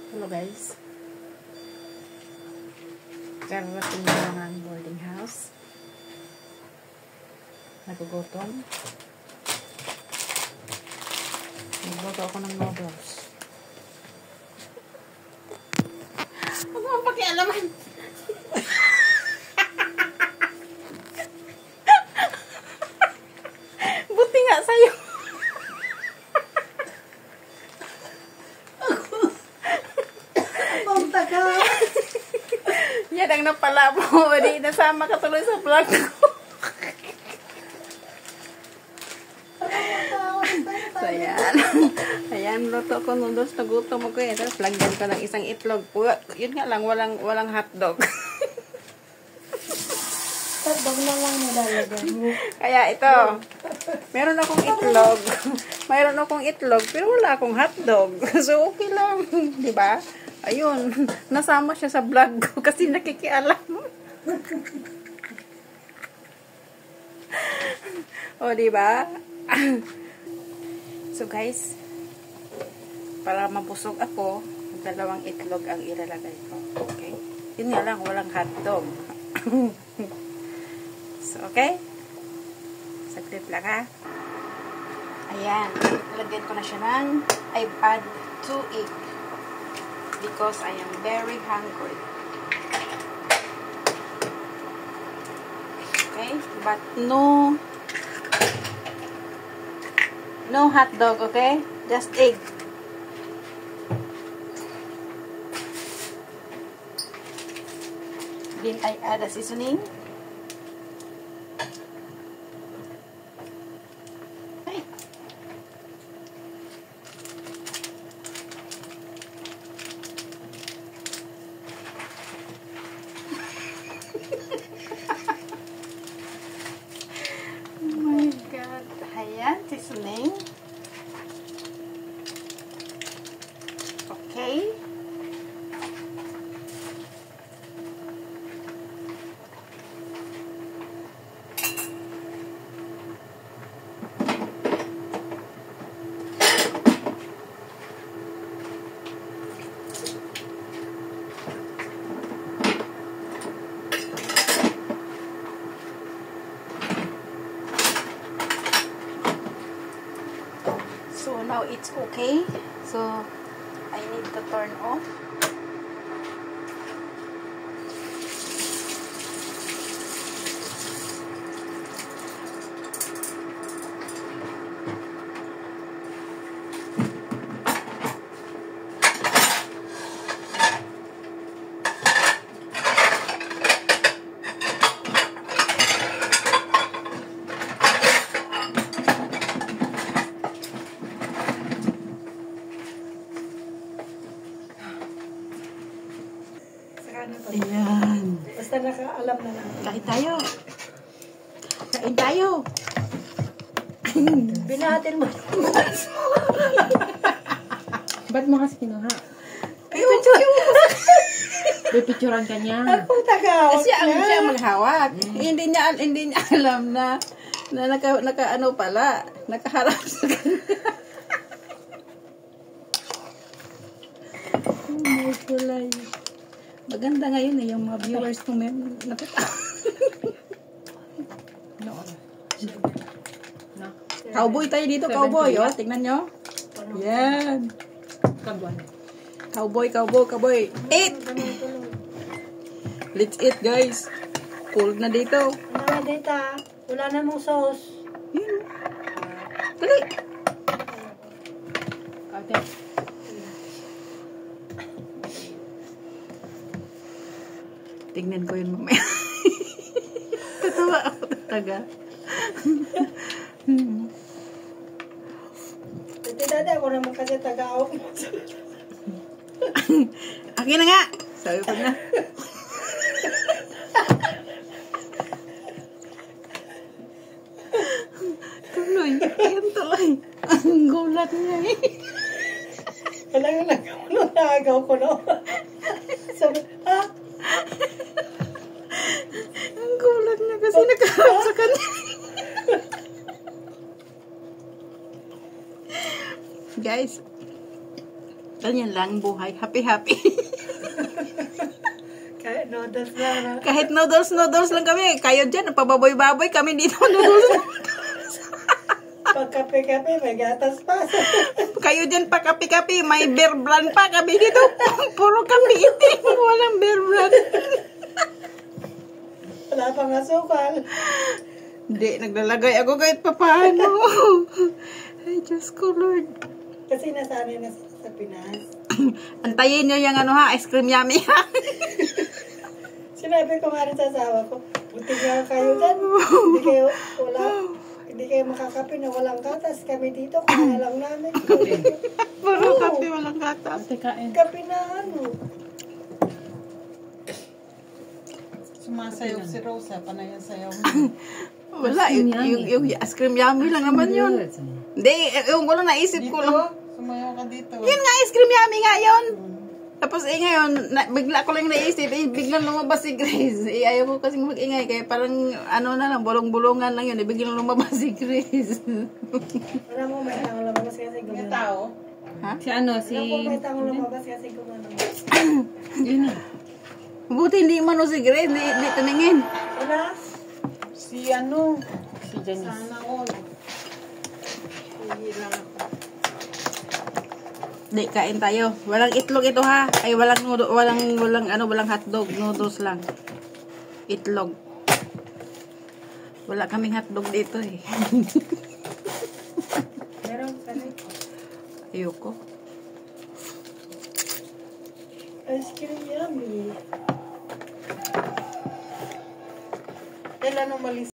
Hello guys. Kararating na lang ang boarding house. Nagugutom. Nagluto ako ng noodles. Huwag mo pakialaman. Buti nga sa'yo. Punta ka. Yan ang napala mo. Di nasama ka tuloy sa vlog ko. So, ayan. Ayan, luto ko noodles. Nagutom ako eh. Tapos, lagyan ko ng isang itlog. Yun nga lang, walang hotdog. Hotdog na lang nilalagyan mo. Kaya ito, meron akong itlog. Mayroon akong itlog, pero wala akong hotdog. So, okay lang. Diba? Ayun. Nasama siya sa vlog ko kasi nakikialam. O, diba? So guys, para mabusog ako, dalawang itlog ang ilalagay ko. Okay? Yun nga lang, walang hotdog. So, okay? Saglit lang ha. Ayan. Lagyan ko na siya ng, I've add 2 egg because I am very hungry. Okay? But no hot dog, okay? Just egg. Then I add a seasoning. Okay. Oh my God. Ayan, seasoning. Okay. So now it's okay. So I need to turn off. Ayan. Basta nakaalam na lang. Kain tayo. Kain tayo. Binahatin mo. Ba't mo kasi kinuha? Pipicturan ka niya. Akong tagawag Siya maghawak. Hindi niya alam na naka ano pala, nakaharap sa kanya. Oh my kulay. Maganda ngayon eh, yung mga viewers ko may nakita. No. No. Cowboy tayo dito, cowboy. Oh, tingnan nyo. Yan. Kabuan. Cowboy. Eat! Let's eat, guys. Cold na dito. Ano na dito? Wala namang sauce. Yan. Dali. Ate. Tingnan ko yun mamaya. Tatawa ako talaga. Dati dati ako naman kasi tagawag. Akin na nga. Sabi ko na. Tuloy. Ayan tuloy. Ang gulat niya eh. Kailangan lang ako nung naagaw ko no. Sabi, ha? Ang gulat niya kasi nakaharap sa kanya. Guys, Ganyan lang buhay. Happy-happy. Kahit noodles na. Kahit noodles lang kami. Kayo dyan, pababoy-baboy. Kami dito noodles. Pag kape-kape, may gatas pa. Kayo dyan pa kapi-kapi. May bear brand pa. Kami dito, puro kapi itim. Walang bear brand. Wala pang asukal. Hindi, naglalagay ako kahit papaano. Ay, Diyos ko, Lord. Kasi nasanay na sa Pinas. Antayin nyo yung ano ha, ice cream yummy ha. Sinabi ko nga rin sa asawa ko, buti nga kayo dyan. Hindi kayo makakape na walang gatas. Kami dito, kaya lang namin. Puro kape, walang gatas. Ate, kain. Kape na ano. Sumasayaw si Rosa, panay ang sayaw. Wala, yung ice cream yummy lang naman yun. Hindi, yung wala naisip ko lang. Sumayaw ka dito. Yun nga, ice cream yummy nga yun. Tapos ngayon, bigla ko lang naisip, biglang lumabas si Grace. Ayaw ko kasing mag-ingay, kaya parang ano na lang, bulong-bulungan lang yun. Biglang lumabas si Grace. Alam mo, may tao lumabas kasi May gumano. tao. Ha? Si ano, si... Alam mo, may tao lumabas kasi gumano. Yun na. Buti hindi man si Grace, hindi tumingin. Wala? Si ano, Si Janice. sana all. Hindi lang ako. Di, kain tayo. Walang itlog ito ha. Ay, walang hotdog. Noodles lang. Itlog. Wala kaming hotdog dito eh. Meron ka rin. Ayoko. Ice cream yummy. Kailan umalis